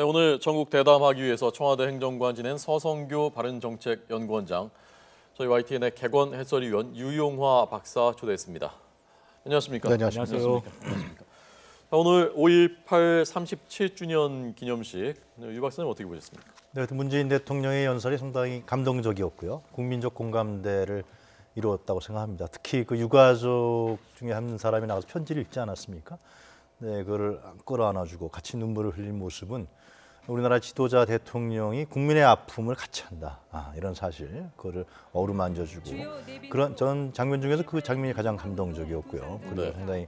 네, 오늘 전국 대담하기 위해서 청와대 행정관 지낸 서성교 바른정책연구원장, 저희 YTN의 객원 해설위원 유용화 박사 초대했습니다. 안녕하십니까? 네, 안녕하세요. 오늘 5.18 37주년 기념식, 유 박사님 어떻게 보셨습니까? 네, 문재인 대통령의 연설이 상당히 감동적이었고요. 국민적 공감대를 이루었다고 생각합니다. 특히 그 유가족 중에 한 사람이 나와서 편지를 읽지 않았습니까? 네, 그거를 끌어안아주고 같이 눈물을 흘린 모습은 우리나라 지도자 대통령이 국민의 아픔을 같이 한다. 이런 사실, 그거를 어루만져주고 그런 전 장면 중에서 그 장면이 가장 감동적이었고요. 그리고 상당히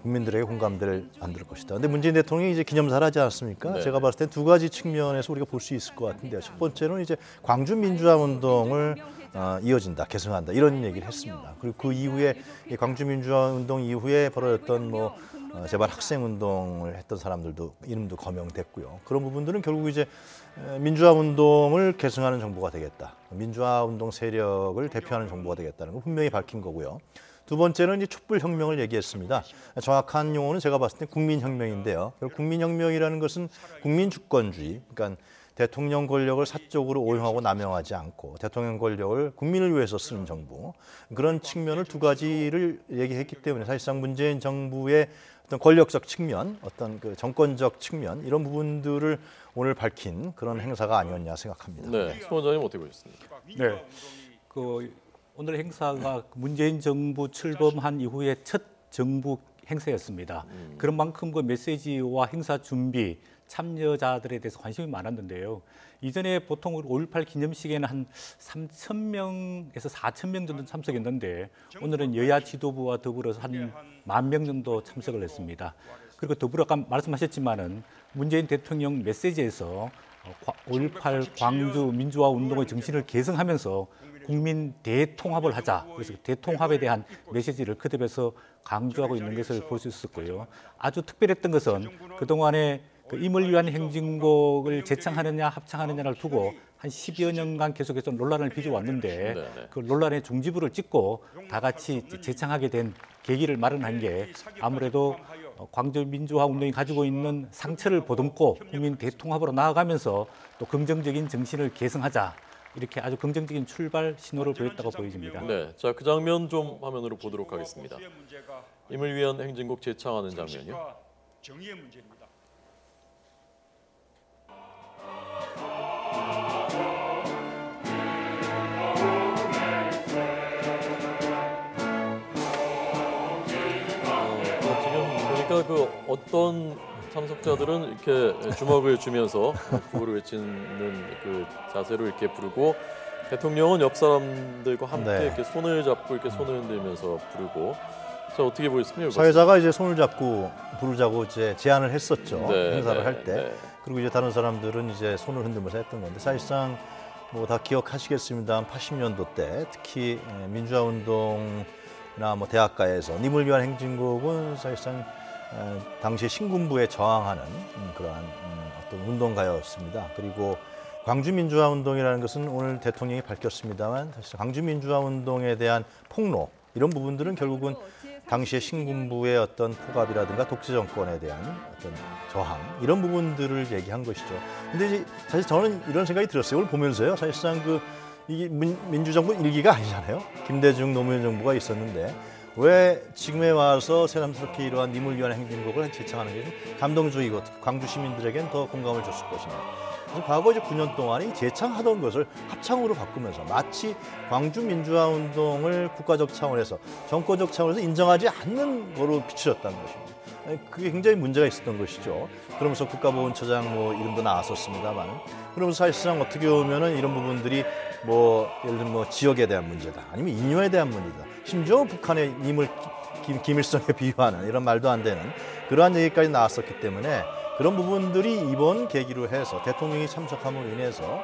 국민들에게 공감대를 만들 것이다. 근데 문재인 대통령이 이제 기념사를 하지 않았습니까? 네. 제가 봤을 때 두 가지 측면에서 우리가 볼 수 있을 것 같은데요. 첫 번째는 이제 광주 민주화 운동을 이어진다, 계승한다 이런 얘기를 했습니다. 그리고 그 이후에 광주 민주화 운동 이후에 벌어졌던 제발 학생 운동을 했던 사람들도 이름도 거명됐고요. 그런 부분들은 결국 이제 민주화 운동을 계승하는 정부가 되겠다. 민주화 운동 세력을 대표하는 정부가 되겠다는 걸 분명히 밝힌 거고요. 두 번째는 이제 촛불혁명을 얘기했습니다. 정확한 용어는 제가 봤을 때 국민혁명인데요. 국민혁명이라는 것은 국민주권주의, 그러니까 대통령 권력을 사적으로 오용하고 남용하지 않고 대통령 권력을 국민을 위해서 쓰는 정부, 그런 측면을 두 가지를 얘기했기 때문에 사실상 문재인 정부의 어떤 권력적 측면, 어떤 그 정권적 측면 이런 부분들을 오늘 밝힌 그런 행사가 아니었냐 생각합니다. 네, 수 원장님 어떻게 보셨습니까? 네, 오늘 행사가 문재인 정부 출범한 이후에 첫 정부 행사였습니다. 그런 만큼 그 메시지와 행사 준비, 참여자들에 대해서 관심이 많았는데요. 이전에 보통 5.18 기념식에는 한 3,000명에서 4,000명 정도 참석했는데 오늘은 여야 지도부와 더불어서 한 10,000명 정도 참석을 했습니다. 그리고 더불어 아까 말씀하셨지만은 문재인 대통령 메시지에서 5.18 광주 민주화 운동의 정신을 계승하면서 국민 대통합을 하자. 그래서 대통합에 대한 메시지를 그대로서 강조하고 있는 것을 볼 수 있었고요. 아주 특별했던 것은 그동안에 임을 위한 행진곡을 재창하느냐 합창하느냐를 두고 한 10여 년간 계속해서 논란을 빚어왔는데 그 논란의 종지부를 찍고 다 같이 재창하게 된 계기를 마련한 게 아무래도 광주 민주화 운동이 가지고 있는 상처를 보듬고 국민 대통합으로 나아가면서 또 긍정적인 정신을 계승하자. 이렇게 아주 긍정적인 출발 신호를 보였다고 보여집니다. 네, 자, 그 장면 좀 화면으로 보도록 하겠습니다. 임을 위한 행진곡 재창하는 장면이요. 정의의 문제입니다. 지금 보니까 그 어떤 참석자들은 이렇게 주먹을 쥐면서 구호를 외치는 그 자세로 이렇게 부르고, 대통령은 옆 사람들과 함께 이렇게 손을 잡고 이렇게 손을 흔들면서 부르고. 자, 어떻게 보였습니까? 사회자가 이제 손을 잡고 부르자고 이제 제안을 했었죠. 행사를 할 때. 네. 그리고 이제 다른 사람들은 이제 손을 흔들면서 했던 건데 사실상 다 기억하시겠습니다만 80년도 때 특히 민주화 운동이나 대학가에서 님을 위한 행진곡은 사실상 당시 신군부에 저항하는 그러한 어떤 운동가였습니다. 그리고 광주 민주화 운동이라는 것은 오늘 대통령이 밝혔습니다만 사실 광주 민주화 운동에 대한 폭로 이런 부분들은 결국은 당시의 신군부의 어떤 포갑이라든가 독재 정권에 대한 어떤 저항 이런 부분들을 얘기한 것이죠. 근데 이제 사실 저는 이런 생각이 들었어요. 오늘 보면서요. 사실상 이게 민주정부 1기가 아니잖아요. 김대중 노무현 정부가 있었는데 왜 지금에 와서 새삼스럽게 이러한 님을 위한 행진곡을 재창하는 게 감동적이고 광주 시민들에겐 더 공감을 줬을 것이냐. 그래서 과거 이제 9년 동안 이 재창하던 것을 합창으로 바꾸면서 마치 광주 민주화 운동을 국가적 차원에서 정권적 차원에서 인정하지 않는 거로 비추었다는 것입니다. 그게 굉장히 문제가 있었던 것이죠. 그러면서 국가보훈처장 이름도 나왔었습니다만, 그러면서 사실상 어떻게 보면은 이런 부분들이 예를 들면 지역에 대한 문제다, 아니면 이념에 대한 문제다, 심지어 북한의 김일성에 비유하는 이런 말도 안 되는 그러한 얘기까지 나왔었기 때문에 그런 부분들이 이번 계기로 해서 대통령이 참석함으로 인해서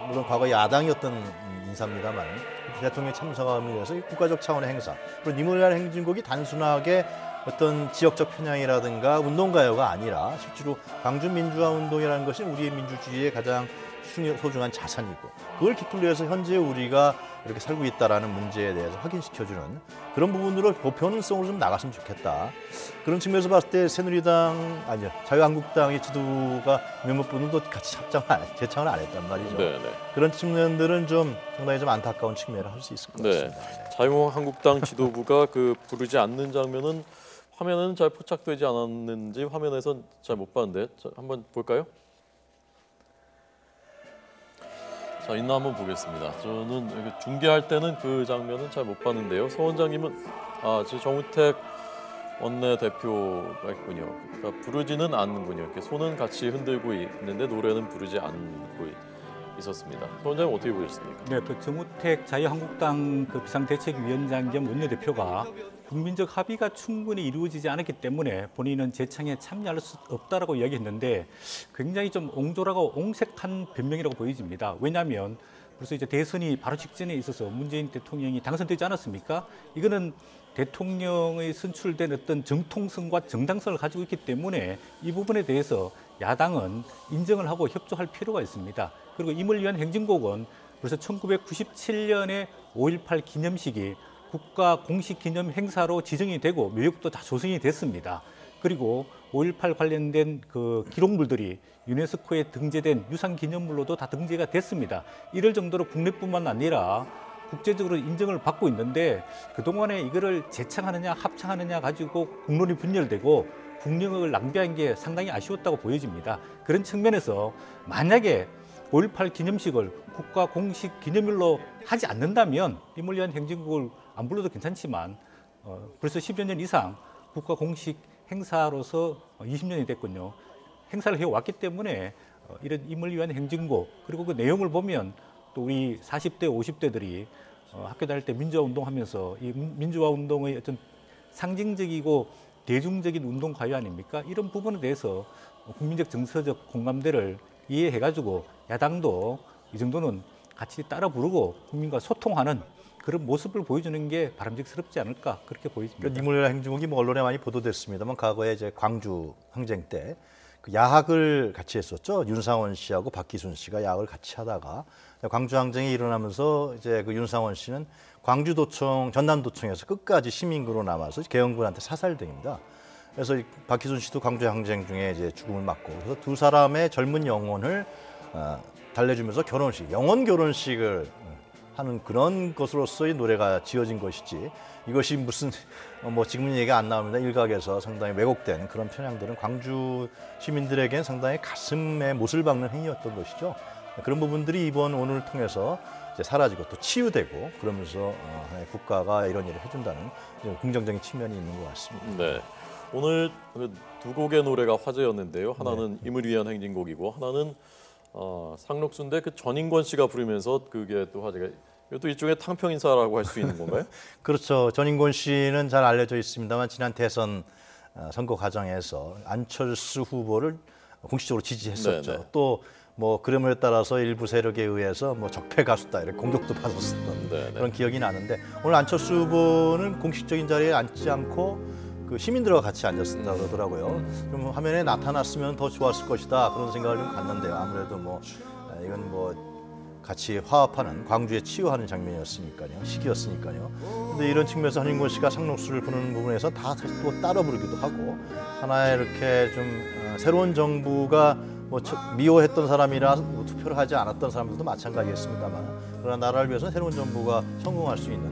물론 과거 야당이었던 인사입니다만 대통령이 참석함으로 인해서 국가적 차원의 행사, 그리고 님을 위한 행진곡이 단순하게 어떤 지역적 편향이라든가 운동가요가 아니라 실제로 광주 민주화 운동이라는 것이 우리의 민주주의의 가장 소중한 자산이고 그걸 기틀로 해서 현재 우리가 이렇게 살고 있다라는 문제에 대해서 확인시켜주는 그런 부분으로 보편성으로 좀 나갔으면 좋겠다. 그런 측면에서 봤을 때 새누리당 아니요 자유한국당의 지도부가 몇몇 분들도 같이 제창을 안 했단 말이죠. 네, 네. 그런 측면들은 좀 상당히 좀 안타까운 측면을 할 수 있을 것 네. 같습니다. 자유한국당 지도부가 그 부르지 않는 장면은 화면에는 잘 포착되지 않았는지 화면에선 잘 못 봤는데 자, 한번 볼까요? 자, 있나 한번 보겠습니다. 저는 여기 중계할 때는 그 장면은 잘 못 봤는데요. 서 원장님은 지금 정우택 원내대표가 있군요. 그러니까 부르지는 않는군요. 이렇게 손은 같이 흔들고 있는데 노래는 부르지 않고 있었습니다. 서 원장님 어떻게 보셨습니까? 네, 그 정우택 자유한국당 그 비상대책위원장 겸 원내대표가 국민적 합의가 충분히 이루어지지 않았기 때문에 본인은 재창에 참여할 수 없다라고 이야기했는데 굉장히 좀 옹졸하고 옹색한 변명이라고 보여집니다. 왜냐하면 벌써 이제 대선이 바로 직전에 있어서 문재인 대통령이 당선되지 않았습니까? 이거는 대통령의 선출된 어떤 정통성과 정당성을 가지고 있기 때문에 이 부분에 대해서 야당은 인정을 하고 협조할 필요가 있습니다. 그리고 임을 위한 행진곡은 벌써 1997년에 5.18 기념식이 국가 공식 기념 행사로 지정이 되고 묘역도 다 조성이 됐습니다. 그리고 5.18 관련된 그 기록물들이 유네스코에 등재된 유산 기념물로도 다 등재가 됐습니다. 이럴 정도로 국내뿐만 아니라 국제적으로 인정을 받고 있는데 그동안에 이거를 재창하느냐 합창하느냐 가지고 국론이 분열되고 국력을 낭비한 게 상당히 아쉬웠다고 보여집니다. 그런 측면에서 만약에 5.18 기념식을 국가 공식 기념일로 하지 않는다면 임을 위한 행진곡을 안 불러도 괜찮지만 벌써 10여 년 이상 국가 공식 행사로서 20년이 됐군요. 행사를 해왔기 때문에 이런 임을 위한 행진곡 그리고 그 내용을 보면 또 우리 40대, 50대들이 학교 다닐 때 민주화 운동하면서 이 민주화 운동의 어떤 상징적이고 대중적인 운동 가요 아닙니까? 이런 부분에 대해서 국민적 정서적 공감대를 이해해가지고 야당도 이 정도는 같이 따라 부르고 국민과 소통하는 그런 모습을 보여주는 게 바람직스럽지 않을까 그렇게 보여집니다. 임을 위한 행진곡이 뭐 언론에 많이 보도됐습니다만 과거에 이제 광주 항쟁 때 그 야학을 같이 했었죠. 윤상원 씨하고 박기순 씨가 야학을 같이 하다가 광주 항쟁이 일어나면서 이제 그 윤상원 씨는 광주도청 전남도청에서 끝까지 시민구로 남아서 개헌군한테 사살됩니다. 그래서 박기순 씨도 광주 항쟁 중에 이제 죽음을 맞고 그래서 두 사람의 젊은 영혼을 달래주면서 영혼 결혼식을 하는 그런 것으로서의 노래가 지어진 것이지 이것이 무슨 뭐 지금은 얘기가 안 나옵니다. 일각에서 상당히 왜곡된 그런 편향들은 광주 시민들에겐 상당히 가슴에 못을 박는 행위였던 것이죠. 그런 부분들이 이번 오늘을 통해서 이제 사라지고 또 치유되고 그러면서 국가가 이런 일을 해준다는 긍정적인 측면이 있는 것 같습니다. 네, 오늘 두 곡의 노래가 화제였는데요. 하나는 임을 위한 행진곡이고 하나는 상록수인데 그 전인권 씨가 부르면서 그게 또 화제가. 이것도 일종의 탕평 인사라고 할 수 있는 건가요? 그렇죠. 전인권 씨는 잘 알려져 있습니다만 지난 대선 선거 과정에서 안철수 후보를 공식적으로 지지했었죠. 네네. 또 뭐 그럼에 따라서 일부 세력에 의해서 뭐 적폐 가수다 이렇게 공격도 받았었던 네네. 그런 기억이 나는데 오늘 안철수 후보는 공식적인 자리에 앉지 않고 그 시민들과 같이 앉았다 그러더라고요. 좀 화면에 나타났으면 더 좋았을 것이다 그런 생각을 좀 갖는데요. 아무래도 뭐 이건 뭐 같이 화합하는 광주에 치유하는 장면이었으니까요. 시기였으니까요. 근데 이런 측면에서 한인권 씨가 상록수를 부르는 부분에서 다 또 따라 부르기도 하고 하나의 이렇게 좀 새로운 정부가 뭐 미워했던 사람이라 뭐 투표를 하지 않았던 사람들도 마찬가지겠습니다만 그러나 나라를 위해서는 새로운 정부가 성공할 수 있는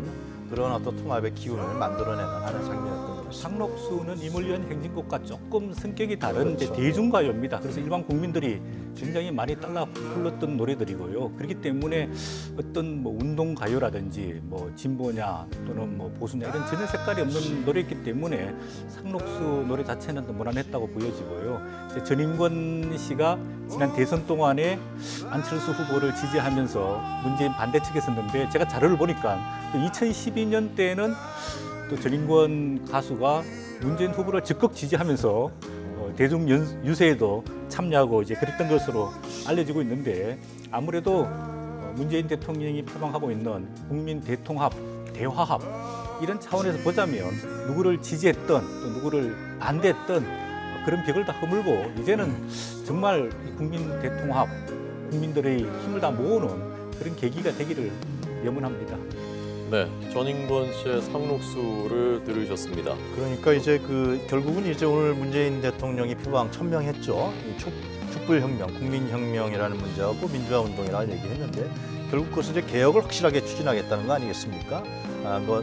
그런 어떤 통합의 기운을 만들어내는 하나의 장면이었던 것 같습니다. 상록수는 임을 위한 행진곡과 조금 성격이 다른 이제 그렇죠. 대중가요입니다. 그래서 일반 국민들이 굉장히 많이 따라 불렀던 노래들이고요. 그렇기 때문에 어떤 뭐 운동가요라든지 뭐 진보냐 또는 뭐 보수냐 이런 전혀 색깔이 없는 노래였기 때문에 상록수 노래 자체는 또 무난했다고 보여지고요. 이제 전인권 씨가 지난 대선 동안에 안철수 후보를 지지하면서 문재인 반대 측에 섰는데 제가 자료를 보니까 또 2012년 때는 또 전인권 가수가 문재인 후보를 적극 지지하면서 대중 유세에도 참여하고 이제 그랬던 것으로 알려지고 있는데 아무래도 문재인 대통령이 표방하고 있는 국민 대통합, 대화합 이런 차원에서 보자면 누구를 지지했던 또 누구를 반대했던 그런 벽을 다 허물고 이제는 정말 국민 대통합, 국민들의 힘을 다 모으는 그런 계기가 되기를 염원합니다. 네, 전인권 씨의 상록수를 들으셨습니다. 그러니까 이제 결국은 이제 오늘 문재인 대통령이 표방 천명했죠. 이 촛불혁명, 국민혁명이라는 문제하고 민주화운동이라는 얘기했는데 결국 그것은 이제 개혁을 확실하게 추진하겠다는 거 아니겠습니까?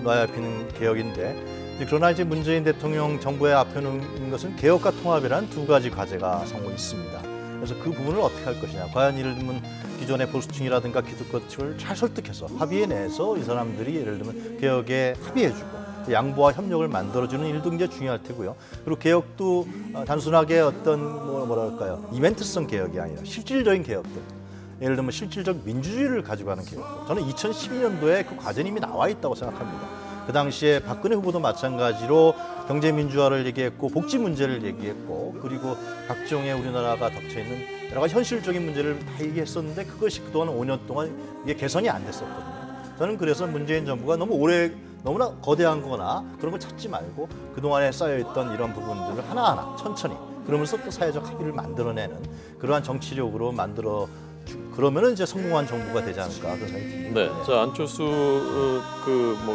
놔야 피는 개혁인데 그러나 이제 문재인 대통령 정부의 앞에 놓은 것은 개혁과 통합이라는 두 가지 과제가 상호 있습니다. 그래서 그 부분을 어떻게 할 것이냐. 과연 예를 들면 기존의 보수층이라든가 기득권 측을 잘 설득해서 합의해내서 이 사람들이 예를 들면 개혁에 합의해주고 양보와 협력을 만들어주는 일도 굉장히 중요할 테고요. 그리고 개혁도 단순하게 어떤 뭐랄까요 이벤트성 개혁이 아니라 실질적인 개혁들. 예를 들면 실질적 민주주의를 가져가는 개혁들. 저는 2012년도에 그 과제는 이미 나와 있다고 생각합니다. 그 당시에 박근혜 후보도 마찬가지로 경제 민주화를 얘기했고 복지 문제를 얘기했고 그리고 각종의 우리나라가 덮쳐있는 여러 가지 현실적인 문제를 다 얘기했었는데 그것이 그동안 5년 동안 이게 개선이 안 됐었거든요. 저는 그래서 문재인 정부가 너무나 거대한 거나 그런 걸 찾지 말고 그동안에 쌓여있던 이런 부분들을 하나하나 천천히 그러면서 또 사회적 합의를 만들어내는 그러한 정치력으로 그러면은 이제 성공한 정부가 되지 않을까 그런 생각이 듭니다. 네, 자 안철수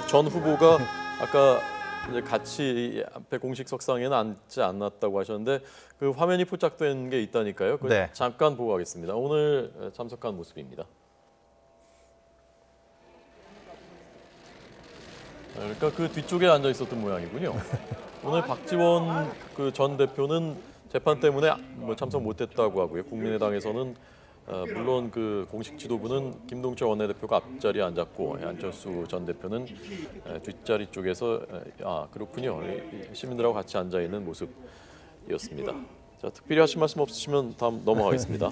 전 후보가 아까 이제 같이 앞에 공식석상에는 앉지 않았다고 하셨는데 그 화면이 포착된 게 있다니까요. 네. 잠깐 보고 가겠습니다. 오늘 참석한 모습입니다. 그러니까 그 뒤쪽에 앉아 있었던 모양이군요. 오늘 박지원 전 대표는 재판 때문에 참석 못했다고 하고요. 국민의당에서는 물론 그 공식 지도부는 김동철 원내대표가 앞자리에 앉았고 안철수 전 대표는 뒷자리 쪽에서 그렇군요. 시민들하고 같이 앉아 있는 모습이었습니다. 자, 특별히 하실 말씀 없으시면 다음 넘어가겠습니다.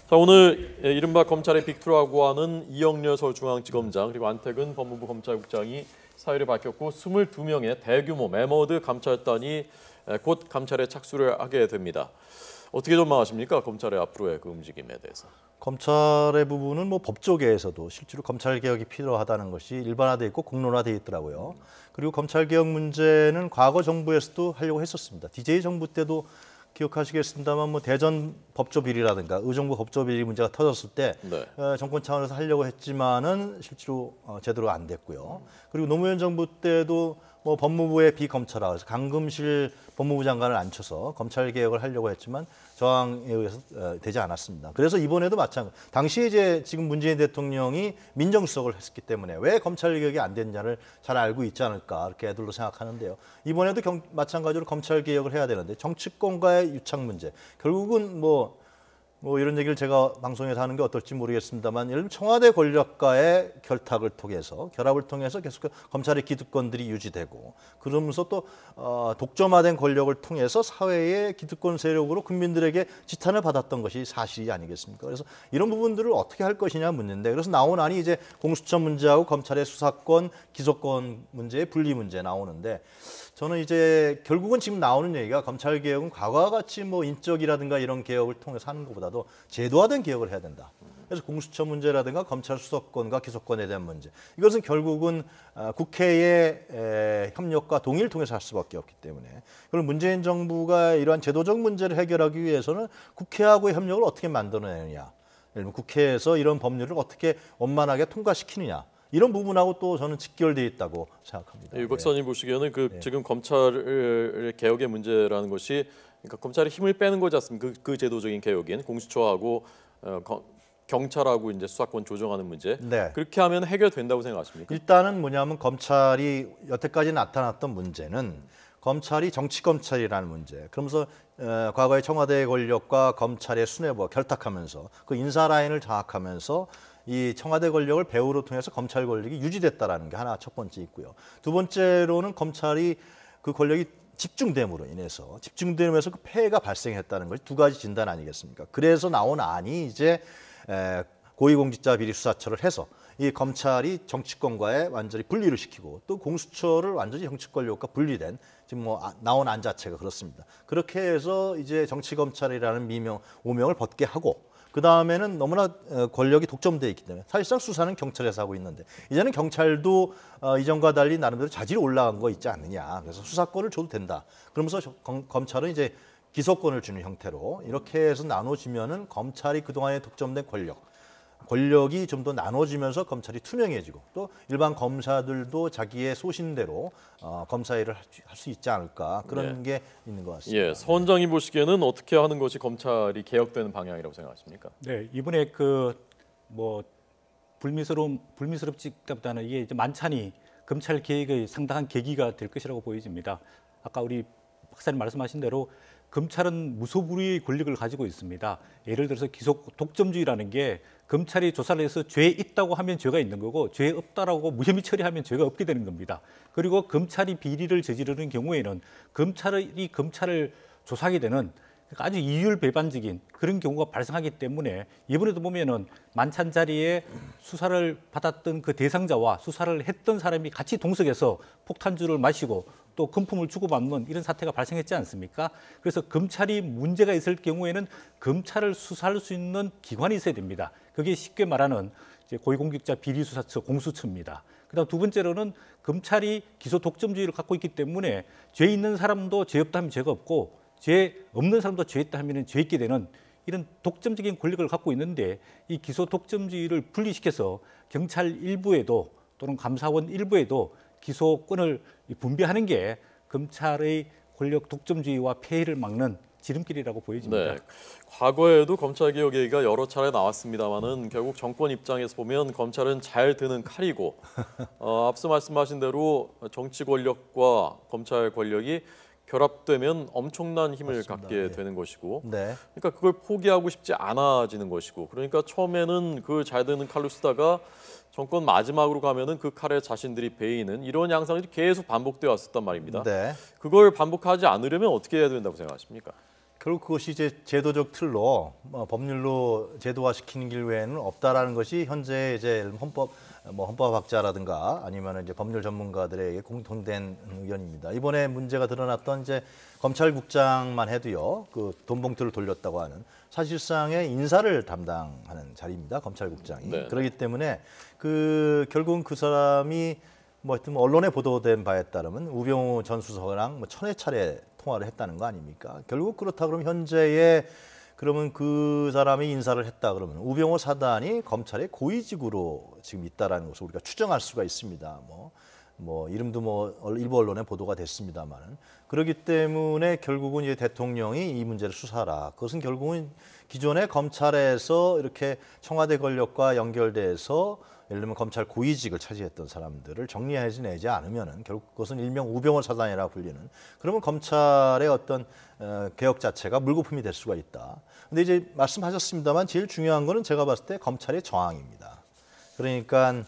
자, 오늘 이른바 검찰의 빅2라고 하는 이영렬 서울중앙지검장 그리고 안태근 법무부 검찰국장이 사유를 밝혔고 22명의 대규모 메머드 감찰단이 곧 감찰에 착수를 하게 됩니다. 어떻게 전망하십니까? 검찰의 앞으로의 그 움직임에 대해서. 검찰의 부분은 법조계에서도 실제로 검찰 개혁이 필요하다는 것이 일반화돼 있고 공론화돼 있더라고요. 그리고 검찰 개혁 문제는 과거 정부에서도 하려고 했었습니다. DJ 정부 때도 기억하시겠습니다만 대전 법조 비리라든가 의정부 법조 비리 문제가 터졌을 때 네. 정권 차원에서 하려고 했지만은 실제로 제대로 안 됐고요. 그리고 노무현 정부 때도 법무부의 비검찰화 그래서 강금실 법무부 장관을 앉혀서 검찰 개혁을 하려고 했지만 저항에 의해서 되지 않았습니다. 그래서 이번에도 마찬가지. 당시에 이제 지금 문재인 대통령이 민정수석을 했기 때문에 왜 검찰 개혁이 안 됐냐를 잘 알고 있지 않을까 이렇게 애들로 생각하는데요. 이번에도 마찬가지로 검찰 개혁을 해야 되는데 정치권과의 유착 문제. 결국은 이런 얘기를 제가 방송에서 하는 게 어떨지 모르겠습니다만 예를 들면 청와대 권력과의 결탁을 통해서 결합을 통해서 계속 검찰의 기득권들이 유지되고 그러면서 또 독점화된 권력을 통해서 사회의 기득권 세력으로 국민들에게 지탄을 받았던 것이 사실이 아니겠습니까? 그래서 이런 부분들을 어떻게 할 것이냐 문제인데 그래서 나온 안이 이제 공수처 문제하고 검찰의 수사권, 기소권 문제의 분리 문제 나오는데 저는 이제 결국은 지금 나오는 얘기가 검찰 개혁은 과거와 같이 인적이라든가 이런 개혁을 통해서 하는 것보다도 제도화된 개혁을 해야 된다. 그래서 공수처 문제라든가 검찰 수사권과 기소권에 대한 문제. 이것은 결국은 국회의 협력과 동의를 통해서 할 수밖에 없기 때문에 그리고 문재인 정부가 이러한 제도적 문제를 해결하기 위해서는 국회하고의 협력을 어떻게 만들어내느냐. 예를 들면 국회에서 이런 법률을 어떻게 원만하게 통과시키느냐. 이런 부분하고 또 저는 직결되어 있다고 생각합니다. 유 박사님 보시기에는 지금 검찰의 개혁의 문제라는 것이 그러니까 검찰의 힘을 빼는 거지 않습니까? 그 제도적인 개혁인 공수처하고 경찰하고 이제 수사권 조정하는 문제. 네. 그렇게 하면 해결된다고 생각하십니까? 일단은 뭐냐면 검찰이 여태까지 나타났던 문제는 검찰이 정치 검찰이라는 문제. 그러면서 과거의 청와대 권력과 검찰의 수뇌부가 결탁하면서 그 인사 라인을 장악하면서 이 청와대 권력을 배후로 통해서 검찰 권력이 유지됐다라는 게 하나 첫 번째 있고요. 두 번째로는 검찰이 그 권력이 집중됨으로 인해서 그 폐해가 발생했다는 것이 두 가지 진단 아니겠습니까? 그래서 나온 안이 이제 고위공직자 비리 수사처를 해서 이 검찰이 정치권과의 완전히 분리를 시키고 또 공수처를 완전히 정치 권력과 분리된 지금 나온 안 자체가 그렇습니다. 그렇게 해서 이제 정치 검찰이라는 오명을 벗게 하고 그 다음에는 너무나 권력이 독점되어 있기 때문에 사실상 수사는 경찰에서 하고 있는데 이제는 경찰도 이전과 달리 나름대로 자질이 올라간 거 있지 않느냐. 그래서 수사권을 줘도 된다. 그러면서 검찰은 이제 기소권을 주는 형태로 이렇게 해서 나눠지면은 검찰이 그동안에 독점된 권력이 좀 더 나눠지면서 검찰이 투명해지고 또 일반 검사들도 자기의 소신대로 검사 일을 할 수 있지 않을까 그런 게 있는 것 같습니다. 예, 서 원장님 보시기에는 어떻게 하는 것이 검찰이 개혁되는 방향이라고 생각하십니까? 네, 이번에 뭐 불미스럽지보다는 이게 이제 만찬이 검찰 개혁의 상당한 계기가 될 것이라고 보여집니다. 아까 우리 박사님 말씀하신 대로 검찰은 무소불위의 권력을 가지고 있습니다. 예를 들어서 기소 독점주의라는 게 검찰이 조사를 해서 죄 있다고 하면 죄가 있는 거고 죄 없다라고 무혐의 처리하면 죄가 없게 되는 겁니다. 그리고 검찰이 비리를 저지르는 경우에는 검찰이 검찰을 조사하게 되는 아주 이율배반적인 그런 경우가 발생하기 때문에 이번에도 보면은 만찬 자리에 수사를 받았던 그 대상자와 수사를 했던 사람이 같이 동석해서 폭탄주를 마시고 또 금품을 주고받는 이런 사태가 발생했지 않습니까? 그래서 검찰이 문제가 있을 경우에는 검찰을 수사할 수 있는 기관이 있어야 됩니다. 그게 쉽게 말하는 이제 고위공직자 비리수사처 공수처입니다. 그다음 두 번째로는 검찰이 기소 독점주의를 갖고 있기 때문에 죄 있는 사람도 죄 없다 하면 죄가 없고 죄 없는 사람도 죄 있다 하면 죄 있게 되는 이런 독점적인 권력을 갖고 있는데 이 기소 독점주의를 분리시켜서 경찰 일부에도 또는 감사원 일부에도 기소권을 분배하는 게 검찰의 권력 독점주의와 폐해를 막는 지름길이라고 보여집니다. 네, 과거에도 검찰개혁 얘기가 여러 차례 나왔습니다만은 결국 정권 입장에서 보면 검찰은 잘 드는 칼이고 앞서 말씀하신 대로 정치 권력과 검찰 권력이 결합되면 엄청난 힘을 맞습니다. 갖게 예. 되는 것이고 네. 그러니까 그걸 포기하고 싶지 않아지는 것이고 그러니까 처음에는 그 잘 드는 칼로 쓰다가 정권 마지막으로 가면은 그 칼에 자신들이 베이는 이런 양상이 계속 반복되어 왔었단 말입니다. 네. 그걸 반복하지 않으려면 어떻게 해야 된다고 생각하십니까? 결국 그것이 이제 제도적 틀로 법률로 제도화시키는 길 외에는 없다라는 것이 현재 이제 헌법학자라든가 아니면 이제 법률 전문가들에게 공통된 의견입니다. 이번에 문제가 드러났던 이제 검찰국장만 해도요, 그 돈 봉투를 돌렸다고 하는 사실상의 인사를 담당하는 자리입니다. 검찰국장이. 네. 그렇기 때문에 결국은 그 사람이 뭐 하여튼 언론에 보도된 바에 따르면 우병우 전 수석이랑 뭐 1000여 차례 통화를 했다는 거 아닙니까? 결국 그렇다 그러면 현재의 그러면 그 사람이 인사를 했다 그러면 우병우 사단이 검찰의 고위직으로 지금 있다라는 것을 우리가 추정할 수가 있습니다. 뭐 이름도 뭐 일부 언론에 보도가 됐습니다만은 그렇기 때문에 결국은 이제 대통령이 이 문제를 수사하라. 그것은 결국은 기존의 검찰에서 이렇게 청와대 권력과 연결돼서 예를 들면 검찰 고위직을 차지했던 사람들을 정리해내지 않으면은 결국 그것은 일명 우병우 사단이라 불리는 그러면 검찰의 어떤 개혁 자체가 물거품이 될 수가 있다. 근데 이제 말씀하셨습니다만 제일 중요한 거는 제가 봤을 때 검찰의 저항입니다. 그러니까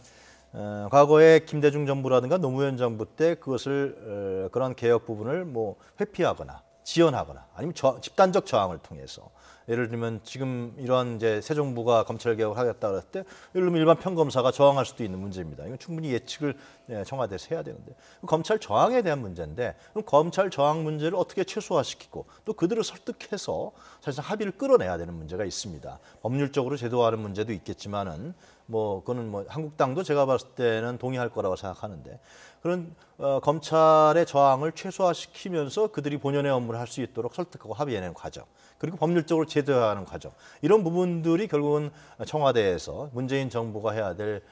과거에 김대중 정부라든가 노무현 정부 때 그것을 그런 개혁 부분을 뭐 회피하거나 지연하거나 아니면 집단적 저항을 통해서 예를 들면 지금 이런 이제 새 정부가 검찰 개혁을 하겠다 그랬을 때 예를 들면 일반 평검사가 저항할 수도 있는 문제입니다. 이건 충분히 예측을 청와대에서 해야 되는데 검찰 저항에 대한 문제인데 그럼 검찰 저항 문제를 어떻게 최소화시키고 또 그들을 설득해서 사실상 합의를 끌어내야 되는 문제가 있습니다. 법률적으로 제도화하는 문제도 있겠지만은 뭐 그거는 뭐 한국당도 제가 봤을 때는 동의할 거라고 생각하는데 그런 검찰의 저항을 최소화시키면서 그들이 본연의 업무를 할 수 있도록 설득하고 합의해내는 과정 그리고 법률적으로 제도화하는 과정 이런 부분들이 결국은 청와대에서 문재인 정부가 해야 될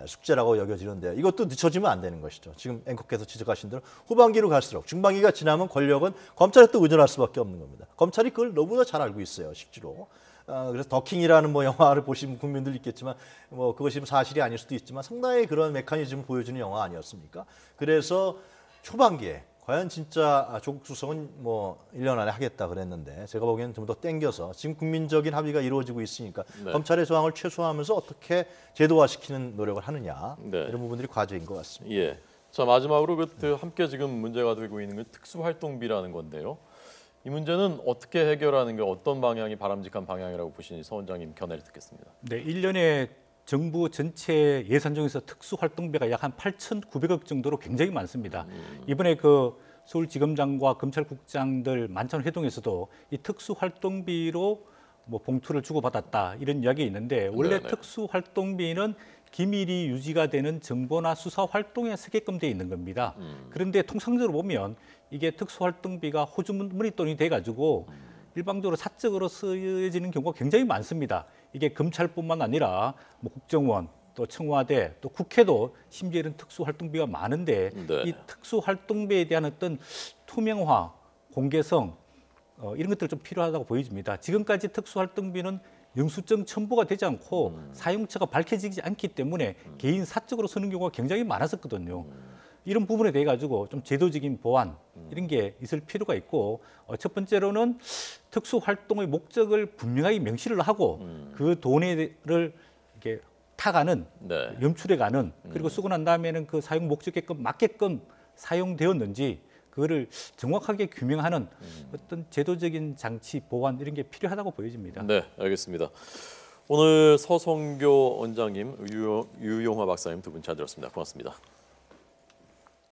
숙제라고 여겨지는데 이것도 늦춰지면 안 되는 것이죠. 지금 앵커께서 지적하신 대로 후반기로 갈수록 중반기가 지나면 권력은 검찰에 또 의존할 수밖에 없는 겁니다. 검찰이 그걸 너무나 잘 알고 있어요. 실제로. 그래서 더킹이라는 뭐 영화를 보신 국민들 있겠지만 뭐 그것이 사실이 아닐 수도 있지만 상당히 그런 메커니즘을 보여주는 영화 아니었습니까? 그래서 초반기에 과연 진짜 조국 수석은 뭐 1년 안에 하겠다 그랬는데 제가 보기에는 좀 더 땡겨서 지금 국민적인 합의가 이루어지고 있으니까 네. 검찰의 저항을 최소화하면서 어떻게 제도화시키는 노력을 하느냐 네. 이런 부분들이 과제인 것 같습니다. 예. 자 마지막으로 함께 지금 문제가 되고 있는 건 특수활동비라는 건데요. 이 문제는 어떻게 해결하는 게 어떤 방향이 바람직한 방향이라고 보시니 서 원장님 견해를 듣겠습니다. 네, 1년에 정부 전체 예산 중에서 특수활동비가 약 한 8,900억 정도로 굉장히 많습니다. 이번에 그 서울지검장과 검찰국장들 만찬 회동에서도 이 특수활동비로 뭐 봉투를 주고받았다 이런 이야기가 있는데 원래 네네. 특수활동비는 기밀이 유지가 되는 정보나 수사 활동에 쓰게끔 돼 있는 겁니다. 그런데 통상적으로 보면 이게 특수활동비가 호주머니 돈이 돼가지고 일방적으로 사적으로 쓰여지는 경우가 굉장히 많습니다. 이게 검찰뿐만 아니라 뭐 국정원, 또 청와대, 또 국회도 심지어 이런 특수활동비가 많은데 네. 이 특수활동비에 대한 어떤 투명화, 공개성 이런 것들 좀 필요하다고 보여집니다. 지금까지 특수활동비는 영수증 첨부가 되지 않고 사용처가 밝혀지지 않기 때문에 개인 사적으로 쓰는 경우가 굉장히 많았었거든요. 이런 부분에 대해 가지고 좀 제도적인 보완 이런 게 있을 필요가 있고 첫 번째로는 특수활동의 목적을 분명하게 명시를 하고 그 돈을 이렇게 타가는 네. 염출해가는 그리고 쓰고 난 다음에는 그 사용 목적에 맞게끔 사용되었는지 그거를 정확하게 규명하는 어떤 제도적인 장치 보완 이런 게 필요하다고 보여집니다. 네, 알겠습니다. 오늘 서성교 원장님, 유용화 박사님 두 분 잘 들었습니다. 고맙습니다.